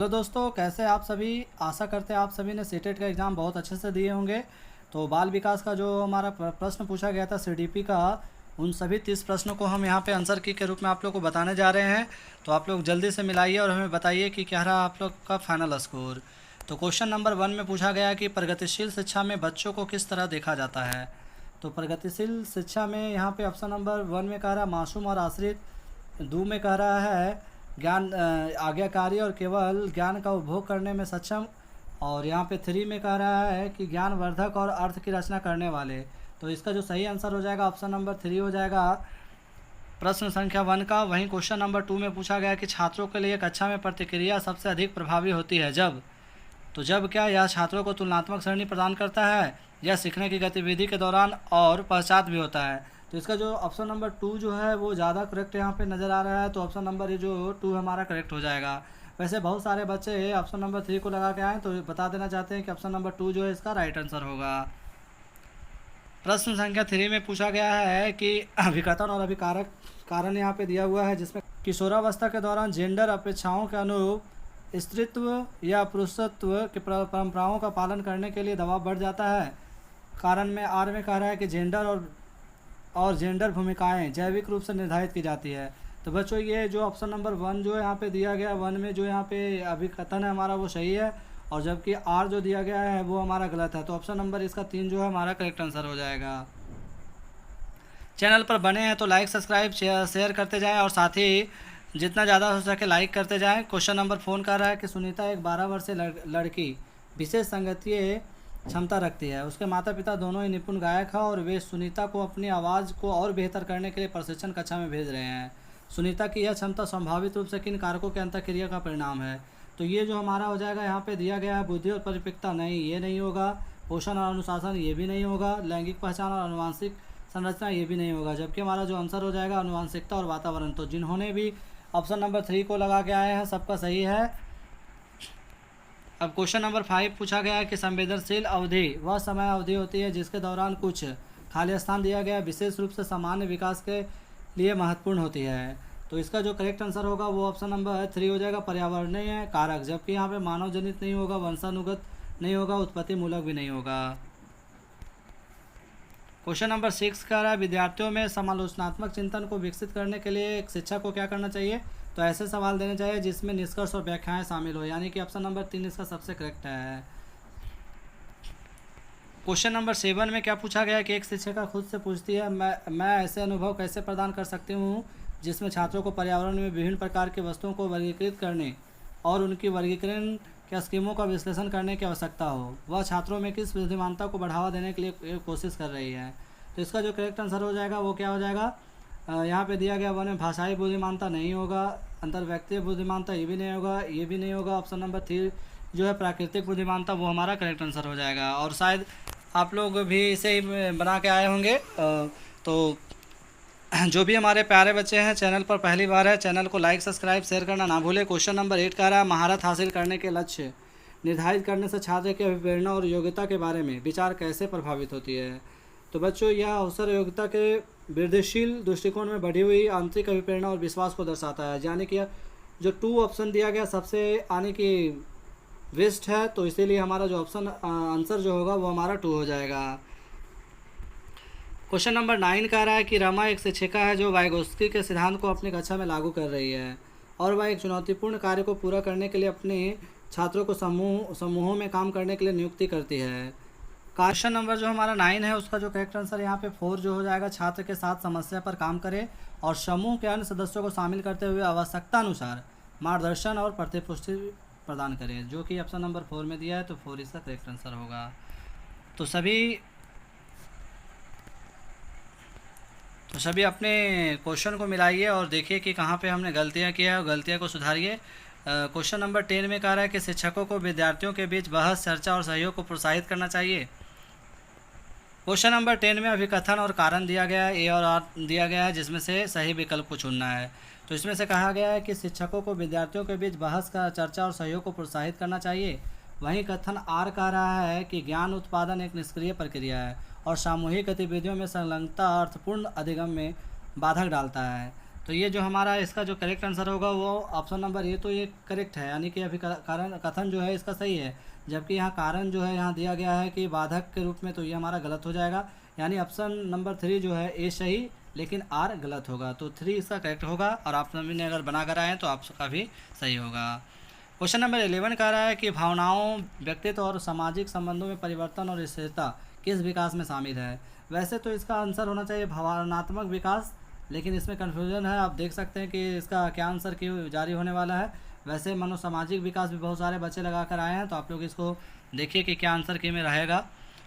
तो दोस्तों, कैसे आप सभी। आशा करते हैं आप सभी ने सीटेट का एग्ज़ाम बहुत अच्छे से दिए होंगे। तो बाल विकास का जो हमारा प्रश्न पूछा गया था सीडीपी का, उन सभी 30 प्रश्नों को हम यहाँ पे आंसर की के रूप में आप लोग को बताने जा रहे हैं। तो आप लोग जल्दी से मिलाइए और हमें बताइए कि क्या रहा आप लोग का फाइनल स्कोर। तो क्वेश्चन नंबर 1 में पूछा गया कि प्रगतिशील शिक्षा में बच्चों को किस तरह देखा जाता है। तो प्रगतिशील शिक्षा में यहाँ पे ऑप्शन नंबर 1 में कह रहा है मासूम और आश्रित। 2 में कह रहा है ज्ञान आज्ञाकारी और केवल ज्ञान का उपभोग करने में सक्षम। और यहाँ पे 3 में कह रहा है कि ज्ञानवर्धक और अर्थ की रचना करने वाले। तो इसका जो सही आंसर हो जाएगा ऑप्शन नंबर 3 हो जाएगा प्रश्न संख्या 1 का। वहीं क्वेश्चन नंबर 2 में पूछा गया कि छात्रों के लिए कक्षा में प्रतिक्रिया सबसे अधिक प्रभावी होती है जब। तो जब क्या यह छात्रों को तुलनात्मक श्रेणी प्रदान करता है, यह सीखने की गतिविधि के दौरान और पश्चात भी होता है। तो इसका जो ऑप्शन नंबर 2 जो है वो ज़्यादा करेक्ट यहाँ पे नज़र आ रहा है। तो ऑप्शन नंबर ये जो 2 हमारा करेक्ट हो जाएगा। वैसे बहुत सारे बच्चे ऑप्शन नंबर 3 को लगा के आए, तो बता देना चाहते हैं कि ऑप्शन नंबर 2 जो है इसका राइट आंसर होगा। प्रश्न संख्या 3 में पूछा गया है कि अभिकथन और अभिकारक कारण यहाँ पे दिया हुआ है, जिसमें किशोरावस्था के दौरान जेंडर अपेक्षाओं के अनुरूप स्त्रीत्व या पुरुषत्व की परंपराओं का पालन करने के लिए दबाव बढ़ जाता है। कारण में आर में कह रहा है कि जेंडर और जेंडर भूमिकाएं जैविक रूप से निर्धारित की जाती है। तो बच्चों, ये जो ऑप्शन नंबर 1 जो यहाँ पे दिया गया, 1 में जो यहाँ पे अभिकथन है हमारा वो सही है, और जबकि आर जो दिया गया है वो हमारा गलत है। तो ऑप्शन नंबर इसका 3 जो है हमारा करेक्ट आंसर हो जाएगा। चैनल पर बने हैं तो लाइक सब्सक्राइब शेयर करते जाएं और साथ ही जितना ज़्यादा हो सके लाइक करते जाएं। क्वेश्चन नंबर 4 कर रहा है कि सुनीता एक 12 वर्षीय लड़की विशेष संगीतीय क्षमता रखती है। उसके माता पिता दोनों ही निपुण गायक हैं और वे सुनीता को अपनी आवाज़ को और बेहतर करने के लिए प्रशिक्षण कक्षा में भेज रहे हैं। सुनीता की यह क्षमता संभावित रूप से किन कारकों के अंतःक्रिया का परिणाम है। तो ये जो हमारा हो जाएगा यहाँ पे दिया गया है बुद्धि और परिपक्वता, नहीं ये नहीं होगा। पोषण और अनुशासन ये भी नहीं होगा। लैंगिक पहचान और अनुवांशिक संरचना ये भी नहीं होगा। जबकि हमारा जो आंसर हो जाएगा अनुवांशिकता और वातावरण। तो जिन्होंने भी ऑप्शन नंबर 3 को लगा के आए हैं सबका सही है। अब क्वेश्चन नंबर 5 पूछा गया है कि संवेदनशील अवधि वह समय अवधि होती है जिसके दौरान कुछ खाली स्थान दिया गया विशेष रूप से सामान्य विकास के लिए महत्वपूर्ण होती है। तो इसका जो करेक्ट आंसर होगा वो ऑप्शन नंबर 3 हो जाएगा पर्यावरणीय कारक। जबकि यहाँ पे मानव जनित नहीं होगा, वंशानुगत नहीं होगा, उत्पत्ति मूलक भी नहीं होगा। क्वेश्चन नंबर 6 कह रहा है विद्यार्थियों में समालोचनात्मक चिंतन को विकसित करने के लिए एक शिक्षक को क्या करना चाहिए। तो ऐसे सवाल देने चाहिए जिसमें निष्कर्ष और व्याख्याएं शामिल हो, यानी कि ऑप्शन नंबर 3 इसका सबसे करेक्ट है। क्वेश्चन नंबर 7 में क्या पूछा गया कि एक शिक्षिका खुद से पूछती है मैं ऐसे अनुभव कैसे प्रदान कर सकती हूँ जिसमें छात्रों को पर्यावरण में विभिन्न प्रकार की वस्तुओं को वर्गीकृत करने और उनकी वर्गीकरण के स्कीमों का विश्लेषण करने की आवश्यकता हो। वह छात्रों में किस बुद्धिमानता को बढ़ावा देने के लिए कोशिश कर रही है। तो इसका जो करेक्ट आंसर हो जाएगा वो क्या हो जाएगा, यहाँ पे दिया गया 1 में भाषाई बुद्धिमानता नहीं होगा, अंतर्व्यक्तिय बुद्धिमानता ये भी नहीं होगा, ये भी नहीं होगा। ऑप्शन नंबर 3 जो है प्राकृतिक बुद्धिमानता वो हमारा करेक्ट आंसर हो जाएगा। और शायद आप लोग भी इसे ही बना के आए होंगे। तो जो भी हमारे प्यारे बच्चे हैं चैनल पर पहली बार है, चैनल को लाइक सब्सक्राइब शेयर करना ना भूलें। क्वेश्चन नंबर 8 कह रहा है महारत हासिल करने के लक्ष्य निर्धारित करने से छात्र की अभिप्रेरणा और योग्यता के बारे में विचार कैसे प्रभावित होती है। तो बच्चों, यह अवसर योग्यता के वृद्धिशील दृष्टिकोण में बढ़ी हुई आंतरिक अभिप्रेरणा और विश्वास को दर्शाता है। यानी कि जो 2 ऑप्शन दिया गया सबसे आने की वेस्ट है, तो इसीलिए हमारा जो ऑप्शन आंसर जो होगा वो हमारा 2 हो जाएगा। क्वेश्चन नंबर 9 कह रहा है कि रमा एक शिक्षिका है जो वाइगोत्स्की के सिद्धांत को अपनी कक्षा में लागू कर रही है और वह एक चुनौतीपूर्ण कार्य को पूरा करने के लिए अपने छात्रों को समूहों में काम करने के लिए नियुक्ति करती है। क्वेश्चन नंबर जो हमारा 9 है उसका जो करेक्ट आंसर यहाँ पे 4 जो हो जाएगा, छात्र के साथ समस्या पर काम करें और समूह के अन्य सदस्यों को शामिल करते हुए आवश्यकता अनुसार मार्गदर्शन और प्रतिपुष्टि प्रदान करें, जो कि ऑप्शन नंबर 4 में दिया है। तो 4 इसका करेक्ट आंसर होगा। तो सभी अपने क्वेश्चन को मिलाइए और देखिए कि कहाँ पे हमने गलतियाँ की है और गलतियाँ को सुधारिए। क्वेश्चन नंबर 10 में कह रहा है कि शिक्षकों को विद्यार्थियों के बीच बहस चर्चा और सहयोग को प्रोत्साहित करना चाहिए। क्वेश्चन नंबर 10 में अभिकथन और कारण दिया गया है, ए और आर दिया गया है, जिसमें से सही विकल्प को चुनना है। तो इसमें से कहा गया है कि शिक्षकों को विद्यार्थियों के बीच बहस का चर्चा और सहयोग को प्रोत्साहित करना चाहिए। वहीं कथन आर कह रहा है कि ज्ञान उत्पादन एक निष्क्रिय प्रक्रिया है और सामूहिक गतिविधियों में संलग्नता अर्थपूर्ण अधिगम में बाधक डालता है। तो ये जो हमारा इसका जो करेक्ट आंसर होगा वो ऑप्शन नंबर ए, तो ये करेक्ट है, यानी कि अभी कारण कथन जो है इसका सही है, जबकि यहाँ कारण जो है यहाँ दिया गया है कि बाधक के रूप में, तो ये हमारा गलत हो जाएगा। यानी ऑप्शन नंबर 3 जो है ए सही, लेकिन आर गलत होगा, तो 3 इसका करेक्ट होगा। और आप सभी ने अगर बना कर आए तो आपका भी सही होगा। क्वेश्चन नंबर 11 कह रहा है कि भावनाओं, व्यक्तित्व और सामाजिक संबंधों में परिवर्तन और स्थिरता किस विकास में शामिल है। वैसे तो इसका आंसर होना चाहिए भावनात्मक विकास, लेकिन इसमें कन्फ्यूजन है। आप देख सकते हैं कि इसका क्या आंसर क्यों जारी होने वाला है। वैसे मनोसामाजिक विकास भी बहुत सारे बच्चे लगा कर आए हैं, तो आप लोग इसको देखिए कि क्या आंसर की में रहेगा।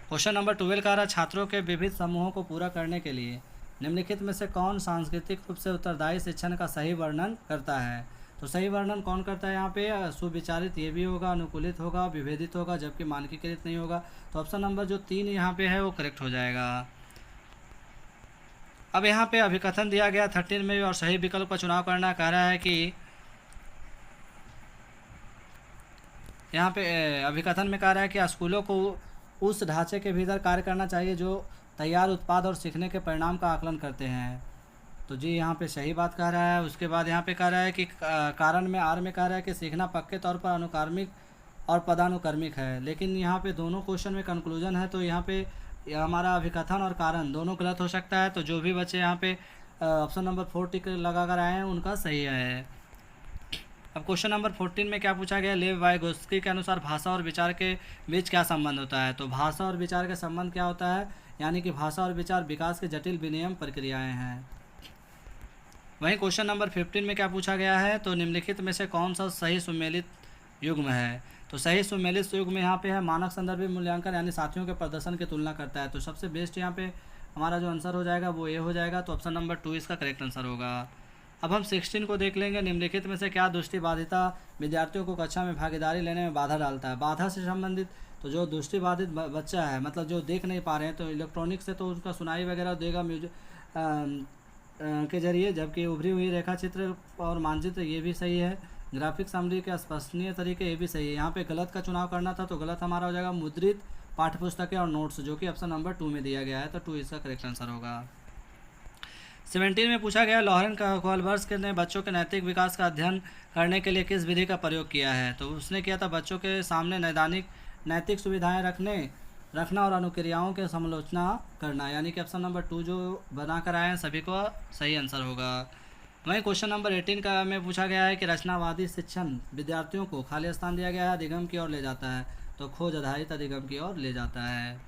क्वेश्चन नंबर 12 कह रहा है छात्रों के विविध समूहों को पूरा करने के लिए निम्नलिखित में से कौन सांस्कृतिक रूप से उत्तरदायी शिक्षण का सही वर्णन करता है। तो सही वर्णन कौन करता है यहाँ पे, सुविचारित ये भी होगा, अनुकूलित होगा, विभेदित होगा, जबकि मानकीकृत नहीं होगा। तो ऑप्शन नंबर जो 3 यहाँ पे है वो करेक्ट हो जाएगा। अब यहाँ पे अभिकथन दिया गया 13 में और सही विकल्प का चुनाव करना कह रहा है कि यहाँ पे अभिकथन में कह रहा है कि स्कूलों को उस ढांचे के भीतर कार्य करना चाहिए जो तैयार उत्पाद और सीखने के परिणाम का आकलन करते हैं। तो जी यहाँ पे सही बात कह रहा है। उसके बाद यहाँ पे कह रहा है कि कारण में आर में कह रहा है कि सीखना पक्के तौर पर अनुकार्मिक और पदानुक्रमिक है, लेकिन यहाँ पे दोनों क्वेश्चन में कंक्लूजन है, तो यहाँ पे हमारा अभिकथन और कारण दोनों गलत हो सकता है। तो जो भी बच्चे यहाँ पे ऑप्शन नंबर 4 टिक लगा कर आए हैं उनका सही है। अब क्वेश्चन नंबर 14 में क्या पूछा गया, लेव वाइगोस्की के अनुसार भाषा और विचार के बीच क्या संबंध होता है। तो भाषा और विचार का संबंध क्या होता है, यानी कि भाषा और विचार विकास के जटिल विनियम प्रक्रियाएं हैं। वहीं क्वेश्चन नंबर 15 में क्या पूछा गया है, तो निम्नलिखित में से कौन सा सही सुमेलित युग्म है। तो सही सुमेलित युग्म यहाँ पे है मानक संदर्भित मूल्यांकन, यानी साथियों के प्रदर्शन की तुलना करता है। तो सबसे बेस्ट यहाँ पे हमारा जो आंसर हो जाएगा वो ये हो जाएगा, तो ऑप्शन नंबर 2 इसका करेक्ट आंसर होगा। अब हम 16 को देख लेंगे, निम्नलिखित में से क्या दृष्टिबाधिता विद्यार्थियों को कक्षा में भागीदारी लेने में बाधा डालता है। बाधा से संबंधित, तो जो दृष्टिबाधित बच्चा है, मतलब जो देख नहीं पा रहे हैं, तो इलेक्ट्रॉनिक से तो उसका सुनाई वगैरह देगा म्यूजिक के जरिए, जबकि उभरी हुई रेखा चित्र और मानचित्र ये भी सही है। ग्राफिक समरी के स्पष्टनीय तरीके ये भी सही है। यहाँ पे गलत का चुनाव करना था, तो गलत हमारा हो जाएगा मुद्रित पाठ्यपुस्तकें और नोट्स, जो कि ऑप्शन नंबर 2 में दिया गया है, तो 2 इसका करेक्ट आंसर होगा। 17 में पूछा गया लॉरेन कोहलबर्ग ने बच्चों के नैतिक विकास का अध्ययन करने के लिए किस विधि का प्रयोग किया है। तो उसने किया था बच्चों के सामने नैतिक सुविधाएं रखना और अनुक्रियाओं के समालोचना करना, यानी कि ऑप्शन नंबर 2 जो बना कर आए हैं सभी को सही आंसर होगा। वहीं क्वेश्चन नंबर 18 का में पूछा गया है कि रचनावादी शिक्षण विद्यार्थियों को खाली स्थान दिया गया है अधिगम की ओर ले जाता है, तो खोज आधारित अधिगम की ओर ले जाता है।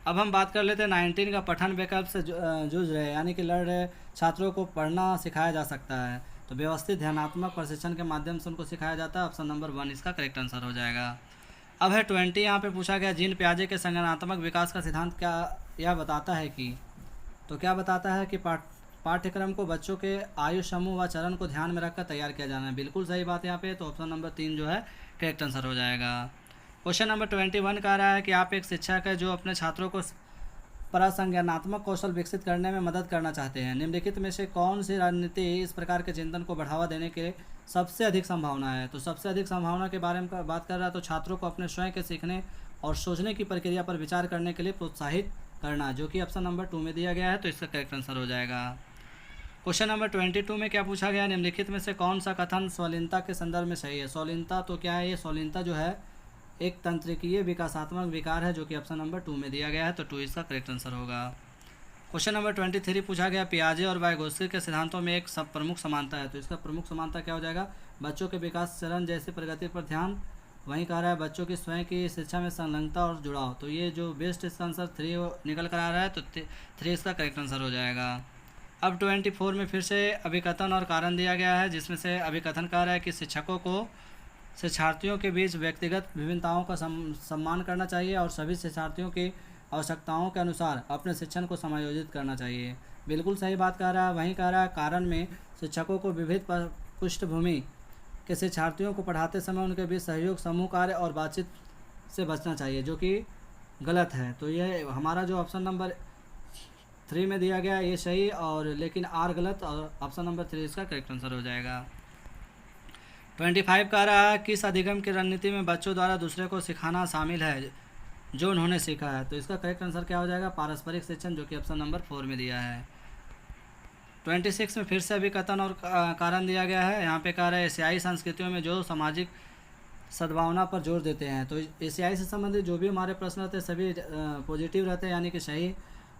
अब हम बात कर लेते हैं 19 का पठन विकल्प से जूझ रहे, यानी कि लड़ रहे छात्रों को पढ़ना सिखाया जा सकता है। तो व्यवस्थित ध्यानात्मक प्रशिक्षण के माध्यम से उनको सिखाया जाता है, ऑप्शन नंबर 1 इसका करेक्ट आंसर हो जाएगा। अब है 20, यहाँ पे पूछा गया जीन पियाजे के संज्ञानात्मक विकास का सिद्धांत क्या यह बताता है कि, तो क्या बताता है कि पाठ्यक्रम को बच्चों के आयु समूह व चरण को ध्यान में रखकर तैयार किया जाना है। बिल्कुल सही बात है यहाँ पे, तो ऑप्शन नंबर 3 जो है करेक्ट आंसर हो जाएगा। क्वेश्चन नंबर 21 कह रहा है कि आप एक शिक्षक है जो अपने छात्रों को संज्ञानात्मक कौशल विकसित करने में मदद करना चाहते हैं। निम्नलिखित में से कौन सी रणनीति इस प्रकार के चिंतन को बढ़ावा देने के सबसे अधिक संभावना है। तो सबसे अधिक संभावना के बारे में बात कर रहा है, तो छात्रों को अपने स्वयं के सीखने और सोचने की प्रक्रिया पर विचार करने के लिए प्रोत्साहित करना, जो कि ऑप्शन नंबर 2 में दिया गया है, तो इसका करेक्ट आंसर हो जाएगा। क्वेश्चन नंबर 22 में क्या पूछा गया, निम्नलिखित में से कौन सा कथन स्वलीनता के संदर्भ में सही है। स्वलीनता तो क्या है, ये स्वलीनता जो है एक तंत्रिकीय विकासात्मक विकार है, जो कि ऑप्शन नंबर 2 में दिया गया है, तो 2 इसका करेक्ट आंसर होगा। क्वेश्चन नंबर 23 पूछा गया पियाजे और वाइगोत्स्की के सिद्धांतों में एक प्रमुख समानता है। तो इसका प्रमुख समानता क्या हो जाएगा, बच्चों के विकास चरण जैसे प्रगति पर ध्यान। वहीं कह रहा है बच्चों की स्वयं की शिक्षा में संलग्नता और जुड़ाव। तो ये जो बेस्ट इसका आंसर 3 निकल कर आ रहा है, तो 3 इसका करेक्ट आंसर हो जाएगा। अब 24 में फिर से अभिकथन और कारण दिया गया है, जिसमें से अभिकथन कह रहा है कि शिक्षकों को शिक्षार्थियों के बीच व्यक्तिगत विभिन्नताओं का सम्मान करना चाहिए और सभी शिक्षार्थियों की आवश्यकताओं के अनुसार अपने शिक्षण को समायोजित करना चाहिए। बिल्कुल सही बात कह रहा है। वहीं कह रहा है कारण में शिक्षकों को विविध पृष्ठभूमि के शिक्षार्थियों को पढ़ाते समय उनके बीच सहयोग, समूह कार्य और बातचीत से बचना चाहिए, जो कि गलत है। तो ये हमारा जो ऑप्शन नंबर 3 में दिया गया ये सही, और लेकिन आर गलत, और ऑप्शन नंबर 3 इसका करेक्ट आंसर हो जाएगा। 25 कह रहा है किस अधिगम की रणनीति में बच्चों द्वारा दूसरे को सिखाना शामिल है जो उन्होंने सीखा है। तो इसका करेक्ट आंसर क्या हो जाएगा, पारस्परिक शिक्षण, जो कि ऑप्शन नंबर 4 में दिया है। 26 में फिर से अभी कथन और कारण दिया गया है। यहाँ पे कह रहा है एशियाई संस्कृतियों में जो सामाजिक सद्भावना पर जोर देते हैं। तो एशियाई से संबंधित जो भी हमारे प्रश्न रहते हैं सभी पॉजिटिव रहते हैं, यानी कि सही।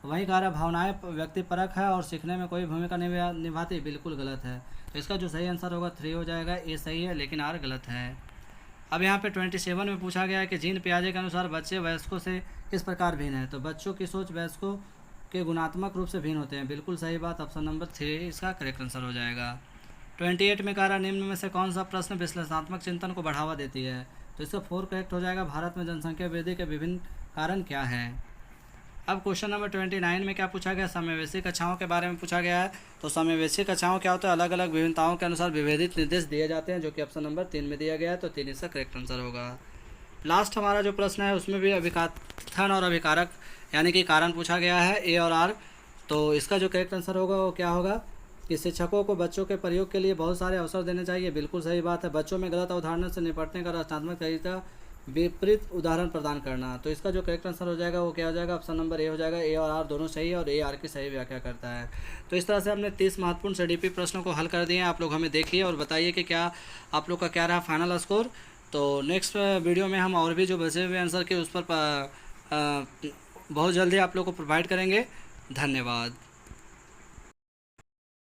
वहीं कह रहा है भावनाएं व्यक्ति परक है और सीखने में कोई भूमिका निभाती, बिल्कुल गलत है। तो इसका जो सही आंसर होगा 3 हो जाएगा। ए सही है लेकिन आर गलत है। अब यहाँ पे 27 में पूछा गया है कि जीन पियाजे के अनुसार बच्चे वयस्कों से किस प्रकार भिन्न है। तो बच्चों की सोच वयस्कों के गुणात्मक रूप से भिन्न होते हैं, बिल्कुल सही बात। ऑप्शन नंबर 3 इसका करेक्ट आंसर हो जाएगा। 28 में कह रहा निम्न में से कौन सा प्रश्न विश्लेषणात्मक चिंतन को बढ़ावा देती है। तो इसका 4 करेक्ट हो जाएगा। भारत में जनसंख्या वृद्धि के विभिन्न कारण क्या हैं। अब क्वेश्चन नंबर 29 में क्या पूछा गया, समावेशी कक्षाओं के बारे में पूछा गया है। तो समावेशी कक्षाओं क्या होता है, अलग अलग विभिन्नताओं के अनुसार विभेदित निर्देश दिए जाते हैं, जो कि ऑप्शन नंबर 3 में दिया गया है। तो 3 इसका करेक्ट आंसर होगा। लास्ट हमारा जो प्रश्न है उसमें भी अभिकथन और अभिकारक यानी कि कारण पूछा गया है, ए और आर। तो इसका जो करेक्ट आंसर होगा वो क्या होगा कि शिक्षकों को बच्चों के प्रयोग के लिए बहुत सारे अवसर देने चाहिए, बिल्कुल सही बात है। बच्चों में गलत अवधारणा से निपटने का रचनात्मक तरीका विपरीत उदाहरण प्रदान करना। तो इसका जो करेक्ट आंसर हो जाएगा वो क्या हो जाएगा, ऑप्शन नंबर ए हो जाएगा। ए और आर दोनों सही है और ए आर की सही व्याख्या करता है। तो इस तरह से हमने 30 महत्वपूर्ण सीडीपी प्रश्नों को हल कर दिए हैं। आप लोग हमें देखिए और बताइए कि क्या आप लोग का क्या रहा फाइनल स्कोर। तो नेक्स्ट वीडियो में हम और भी जो बचे हुए आंसर के उस पर बहुत जल्दी आप लोग को प्रोवाइड करेंगे। धन्यवाद।